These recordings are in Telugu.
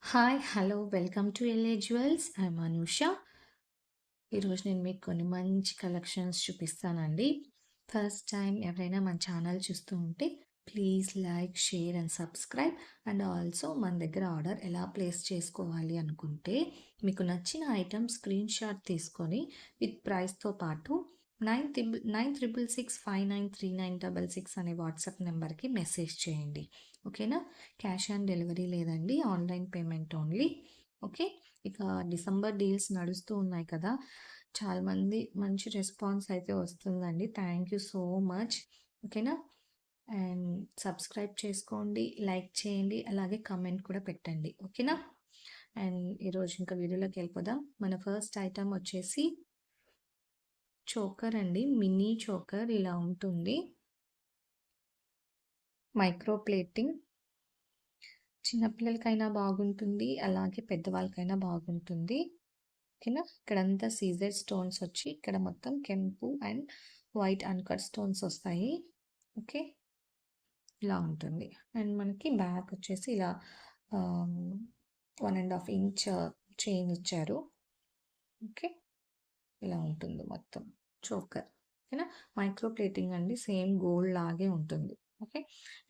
Hi! Hello! Welcome to LA jewels. I am Anusha. ఈరోజు నేను మీకు కొన్ని మంచి కలెక్షన్స్ చూపిస్తానండి. ఫస్ట్ టైం ఎవరైనా మన ఛానల్ చూస్తూ ఉంటే please like, share and subscribe. And also మన దగ్గర ఆర్డర్ ఎలా ప్లేస్ చేసుకోవాలి అనుకుంటే మీకు నచ్చిన ఐటెం స్క్రీన్ షాట్ తీసుకొని విత్ ప్రైస్తో పాటు 9366593966 అనే వాట్సాప్ నెంబర్కి మెసేజ్ చేయండి. ఓకేనా? క్యాష్ ఆన్ డెలివరీ లేదండి, ఆన్లైన్ పేమెంట్ ఓన్లీ. ఓకే. ఇక డిసెంబర్ డీల్స్ నడుస్తూ ఉన్నాయి కదా, చాలామంది మంచి రెస్పాన్స్ అయితే వస్తుందండి. Thank you so much. ఓకేనా? అండ్ సబ్స్క్రైబ్ చేసుకోండి, లైక్ చేయండి, అలాగే కమెంట్ కూడా పెట్టండి. ఓకేనా? అండ్ ఈరోజు ఇంకా వీడియోలోకి వెళ్ళిపోదాం. మన ఫస్ట్ ఐటమ్ వచ్చేసి చోకర్ అండి. మినీ చోకర్ ఇలా ఉంటుంది. మైక్రో ప్లేటింగ్, చిన్నపిల్లలకైనా బాగుంటుంది, అలాగే పెద్దవాళ్ళకైనా బాగుంటుంది. ఓకేనా? ఇక్కడంతా సీజర్ స్టోన్స్ వచ్చి ఇక్కడ మొత్తం కెంపు అండ్ వైట్ అన్కట్ స్టోన్స్ వస్తాయి. ఓకే, ఇలా ఉంటుంది. అండ్ మనకి బ్యాక్ వచ్చేసి ఇలా 1.5 ఇంచ్ చైన్ ఇచ్చారు. ఓకే, ఇలా ఉంటుంది మొత్తం చోకర్. ఓకేనా? మైక్రో ప్లేటింగ్ అండి, సేమ్ గోల్డ్ లాగే ఉంటుంది. ఓకే.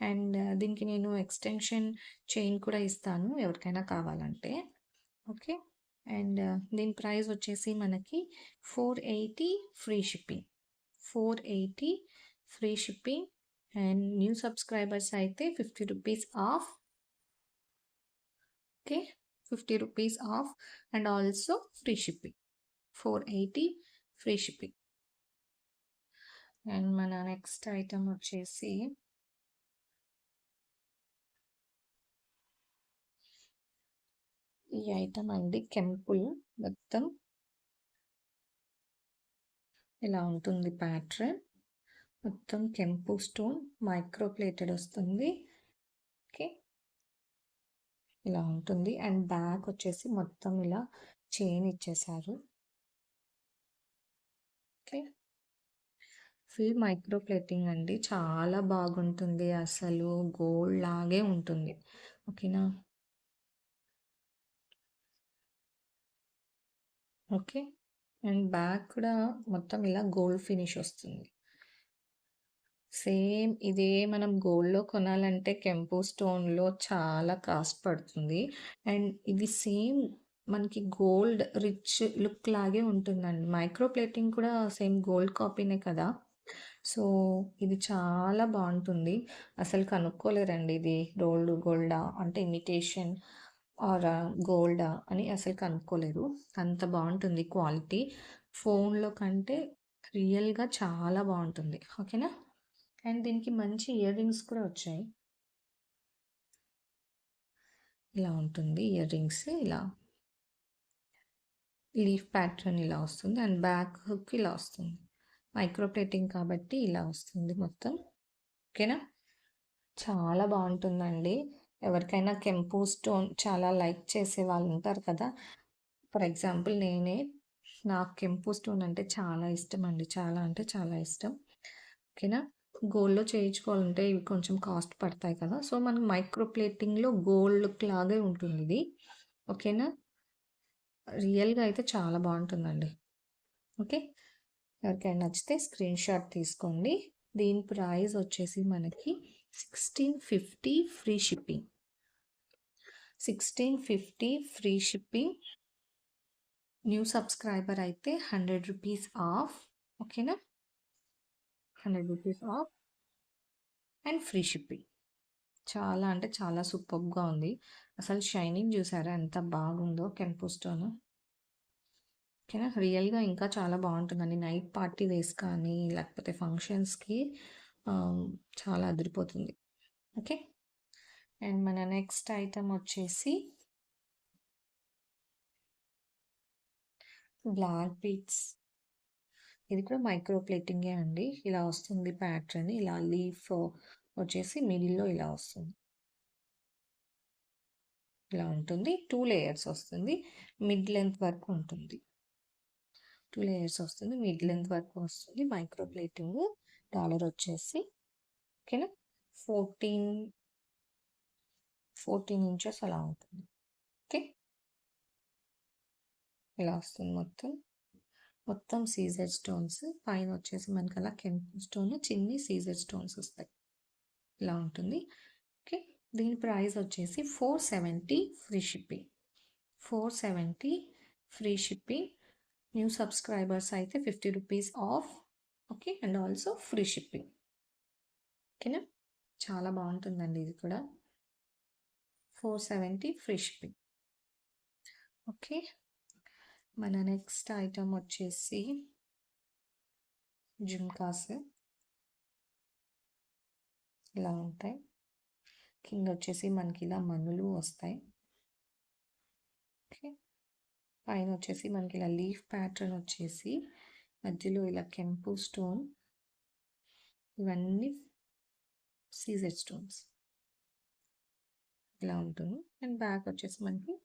అండ్ దీనికి నేను ఎక్స్టెన్షన్ చైన్ కూడా ఇస్తాను ఎవరికైనా కావాలంటే. ఓకే. అండ్ దీని ప్రైస్ వచ్చేసి మనకి 480 free shipping. 480 free shipping. And new subscribers అయితే 50 rupees of. Okay, 50 rupees of and also free shipping. 480 free shipping. And మన నెక్స్ట్ ఐటమ్ వచ్చేసి ఈ ఐటమ్ అండి, కెంపుల్ మొత్తం ఇలా ఉంటుంది ప్యాటర్న్. మొత్తం కెంపు స్టోన్ మైక్రో ప్లేటెడ్ వస్తుంది. ఓకే, ఇలా ఉంటుంది. అండ్ బ్యాక్ వచ్చేసి మొత్తం ఇలా చైన్ ఇచ్చేసారు. ఓకే, ఫుల్ మైక్రో ప్లేటింగ్ అండి, చాలా బాగుంటుంది, అసలు గోల్డ్ లాగే ఉంటుంది. ఓకేనా? ఓకే. అండ్ బ్యాక్ కూడా మొత్తం ఇలా గోల్డ్ ఫినిష్ వస్తుంది. సేమ్ ఇదే మనం గోల్డ్‌లో కొనాలంటే కెంపు స్టోన్‌లో చాలా కాస్ట్ పడుతుంది. అండ్ ఇది సేమ్ మనకి గోల్డ్ రిచ్ లుక్ లాగే ఉంటుందండి. మైక్రో ప్లేటింగ్ కూడా సేమ్ గోల్డ్ కాపీనే కదా! సో, ఇది చాలా బావుంటుంది. అసలు కనుక్కోలేరండి ఇది గోల్డా అంటే ఇమిటేషన్ ఆర్ గోల్డా అని అసలు కనుక్కోలేరు. అంత బావుంటుంది క్వాలిటీ. ఫోన్‌లో కంటే రియల్‌గా చాలా బావుంటుంది. ఓకేనా? అండ్ దీనికి మంచి ఇయర్ రింగ్స్ కూడా వచ్చాయి. ఇలా ఉంటుంది ఇయర్ రింగ్స్. ఇలా లీఫ్ ప్యాటర్న్ ఇలా వస్తుంది. అండ్ బ్యాక్ హుక్ ఇలా వస్తుంది. మైక్రో ప్లేటింగ్ కాబట్టి ఇలా వస్తుంది మొత్తం. ఓకేనా? చాలా బాగుంటుందండి. ఎవరికైనా కెంపు స్టోన్ చాలా లైక్ చేసే వాళ్ళు ఉంటారు కదా. ఫర్ ఎగ్జాంపుల్ నేనే, నాకు కెంపు స్టోన్ అంటే చాలా ఇష్టం అండి. చాలా అంటే చాలా ఇష్టం. ఓకేనా? గోల్డ్‌లో చేయించుకోవాలంటే ఇవి కొంచెం కాస్ట్ పడతాయి కదా. సో, మనకు మైక్రో ప్లేటింగ్‌లో గోల్డ్ లుక్ లాగే ఉంటుంది ఇది. ఓకేనా? రియల్‌గా అయితే చాలా బాగుంటుందండి. ఓకే. ఎవరికైనా నచ్చితే స్క్రీన్ షాట్ తీసుకోండి. దీని ప్రైస్ వచ్చేసి మనకి 1650 free shipping. 1650 free shipping. New subscriber అయితే 100 రూపీస్ ఆఫ్. ఓకేనా? 100 rupees of and free shipping. చాలా అంటే చాలా సూపర్బ్‌గా ఉంది. అసలు షైనింగ్ చూసారా ఎంత బాగుందో కెంపు స్టోన్. ఓకేనా? రియల్‌గా ఇంకా చాలా బాగుంటుందండి. నైట్ పార్టీ వేస్ కానీ లేకపోతే ఫంక్షన్స్‌కి ఆహ్, చాలా అదిరిపోతుంది. ఓకే. అండ్ మన నెక్స్ట్ ఐటమ్ వచ్చేసి బ్లాక్ బీడ్స్. ఇది కూడా మైక్రో ప్లేటింగే అండి. ఇలా వస్తుంది ప్యాటర్న్. ఇలా లీఫ్ వచ్చేసి మిడిల్‌లో ఇలా వస్తుంది. ఇలా ఉంటుంది. 2 లేయర్స్ వస్తుంది. మిడ్ లెంత్ వరకు ఉంటుంది. 2 లేయర్స్ వస్తుంది. మిడ్ లెంత్ వరకు వస్తుంది. Micro plating. డాలర్ వచ్చేసి ఓకేనా? 14 ఇంచెస్ అలా ఉంటుంది. ఓకే. ఇలా వస్తుంది మొత్తం. మొత్తం సీజెడ్ స్టోన్స్. పైన వచ్చేసి మనకి అలా కెంపు స్టోన్, చిన్ని సీజెడ్ స్టోన్స్ వస్తాయి. ఇలా ఉంటుంది. ఓకే. దీని ప్రైస్ వచ్చేసి 470 free shipping. 470 free shipping. New subscribers అయితే 50 rupees of. Okay. And also free shipping. ఓకేనా? చాలా బాగుంటుందండి ఇది కూడా. 470 ఫ్రీ షిప్పింగ్. ఓకే. మన నెక్స్ట్ ఐటమ్ వచ్చేసి జుమ్కాస్. ఇలా ఉంటాయి. కింద వచ్చేసి మనకి ఇలా మనులు వస్తాయి. ఓకే. పైన వచ్చేసి మనకి ఇలా లీఫ్ ప్యాటర్న్ వచ్చేసి మధ్యలో ఇలా కెంపు స్టోన్, ఇవన్నీ సీజెడ్ స్టోన్స్ ఇలా ఉంటుంది. అండ్ బ్యాక్ వచ్చేసి మనకి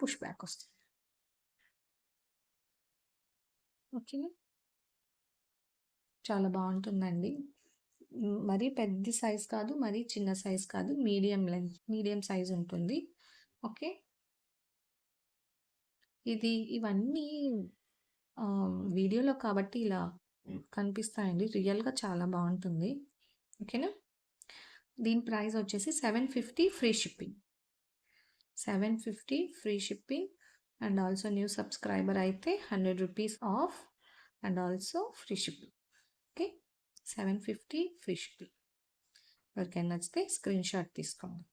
పుష్ బ్యాక్ వస్తుంది. ఓకేనా? చాలా బాగుంటుందండి. మరీ పెద్ద సైజ్ కాదు, మరీ చిన్న సైజ్ కాదు, మీడియం లెంత్, మీడియం సైజ్ ఉంటుంది. ఓకే. ఇవన్నీ వీడియోలో కాబట్టి ఇలా కనిపిస్తాయండి. రియల్గా చాలా బాగుంటుంది. ఓకేనా? దీని ప్రైస్ వచ్చేసి 750 free shipping. 750 free shipping. And also new subscriber అయితే 100 rupees of and also free shipping. Okay. 750 free shipping. ఎవరికైనా నచ్చితే స్క్రీన్ షాట్ తీసుకోండి.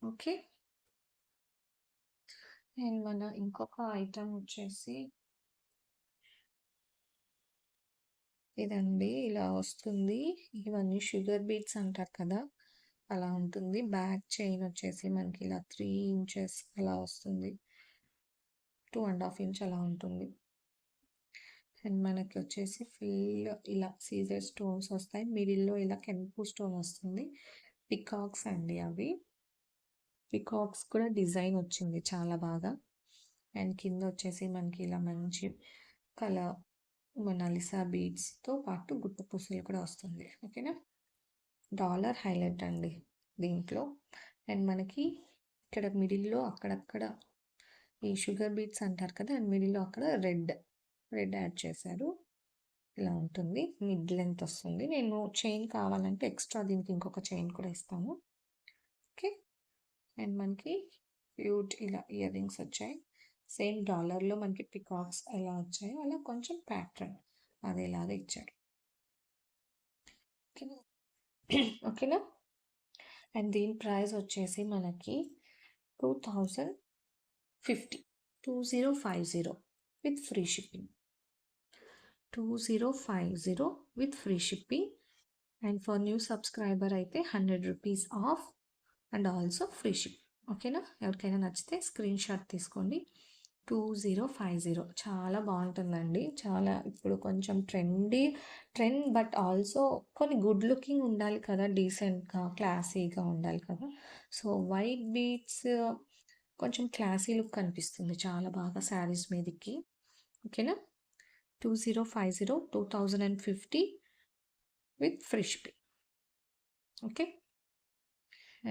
ఓకే. అండ్ మన ఇంకొక ఐటమ్ వచ్చేసి ఇదండి. ఇలా వస్తుంది. ఇవన్నీ షుగర్ బీట్స్ అంటారు కదా, అలా ఉంటుంది. బ్యాక్ చైన్ వచ్చేసి మనకి ఇలా 3 ఇంచెస్ అలా వస్తుంది. 2.5 ఇంచ్ అలా ఉంటుంది. అండ్ మనకి వచ్చేసి ఫుల్ ఇలా సీజర్ స్టోన్స్ వస్తాయి. మిడిల్లో ఇలా కెంపు స్టోన్ వస్తుంది. పికాక్స్ అండి అవి. పికాక్స్ కూడా డిజైన్ వచ్చింది చాలా బాగా. అండ్ కింద వచ్చేసి మనకి ఇలా మంచి కలర్ మొనాలిసా బీడ్స్తో పాటు గుట్ట పూసలు కూడా వస్తుంది. ఓకేనా? డాలర్ హైలైట్ అండి దీంట్లో. అండ్ మనకి ఇక్కడ మిడిల్లో అక్కడక్కడ ఈ షుగర్ బీట్స్ అంటారు కదా, అండ్ మిడిల్లో అక్కడ రెడ్ యాడ్ చేశారు. ఇలా ఉంటుంది. మిడ్ లెంత్ వస్తుంది. నేను చైన్ కావాలంటే ఎక్స్ట్రా దీనికి ఇంకొక చైన్ కూడా ఇస్తాను. ఓకే. అండ్ మనకి క్యూట్ ఇలా ఇయర్ రింగ్స్ వచ్చాయి. సేమ్ డాలర్లో మనకి పికాక్స్ ఎలా వచ్చాయో అలా కొంచెం ప్యాటర్న్ అదేలాగా ఇచ్చాడు. ఓకేనా? ఓకేనా? అండ్ దీని ప్రైస్ వచ్చేసి మనకి 2050 2050 with free shipping. 2050 with free shipping. And for new subscriber అయితే 100 rupees of and also free ship. ఓకేనా? ఎవరికైనా నచ్చితే స్క్రీన్ షాట్ తీసుకోండి. 2050 చాలా బాగుంటుందండి. చాలా ఇప్పుడు కొంచెం ట్రెండ్ బట్ ఆల్సో కొన్ని గుడ్ లుకింగ్ ఉండాలి కదా, డీసెంట్గా క్లాసీగా ఉండాలి కదా. సో వైట్ బీట్స్ కొంచెం క్లాసీ లుక్ కనిపిస్తుంది చాలా బాగా శారీస్ మీదకి. ఓకేనా? 2050 2050 with free shipping. Okay.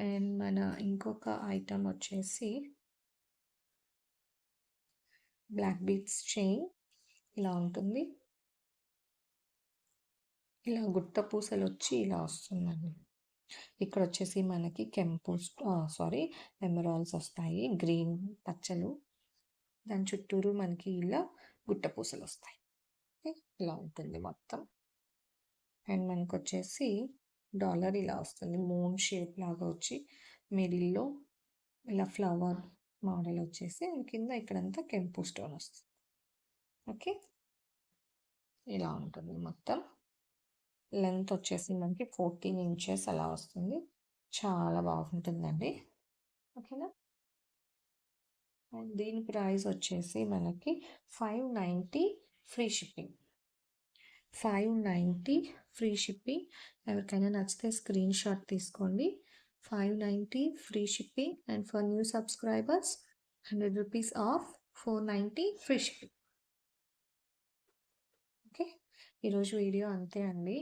And మన ఇంకొక ఐటమ్ వచ్చేసి బ్లాక్ బీట్స్ చైన్. ఇలా ఉంటుంది. ఇలా గుట్ట పూసలు వచ్చి ఇలా వస్తుందండి. ఇక్కడ వచ్చేసి మనకి కెంపు ఎమరాల్డ్స్ వస్తాయి, గ్రీన్ పచ్చలు. దాని చుట్టూరు మనకి ఇలా గుట్ట పూసలు వస్తాయి. ఇలా ఉంటుంది మొత్తం. అండ్ మనకు వచ్చేసి డాలర్ ఇలా వస్తుంది. మూన్ షేప్ లాగా వచ్చి మిడిల్లో ఇలా ఫ్లవర్ మోడల్ వచ్చేసి కింద ఇక్కడంతా కెంపు స్టోన్ వస్తుంది. ఓకే. ఇలా ఉంటుంది మొత్తం. లెంత్ వచ్చేసి మనకి 14 ఇంచెస్ అలా వస్తుంది. చాలా బాగుంటుందండి. ఓకేనా? అండ్ దీని ప్రైస్ వచ్చేసి మనకి 590 ఫ్రీ షిప్పింగ్. 590 free shipping. ఎవరికైనా నచ్చితే స్క్రీన్ షాట్ తీసుకోండి. 590 free shipping. And for new subscribers 100 rupees of. 490 free shipping. Okay. ఈరోజు వీడియో అంతే అండి.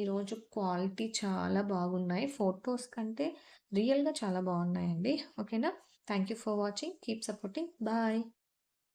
ఈరోజు క్వాలిటీ చాలా బాగున్నాయి. ఫొటోస్ కంటే రియల్‌గా చాలా బాగున్నాయండి. ఓకేనా? Thank you for watching. Keep supporting. Bye.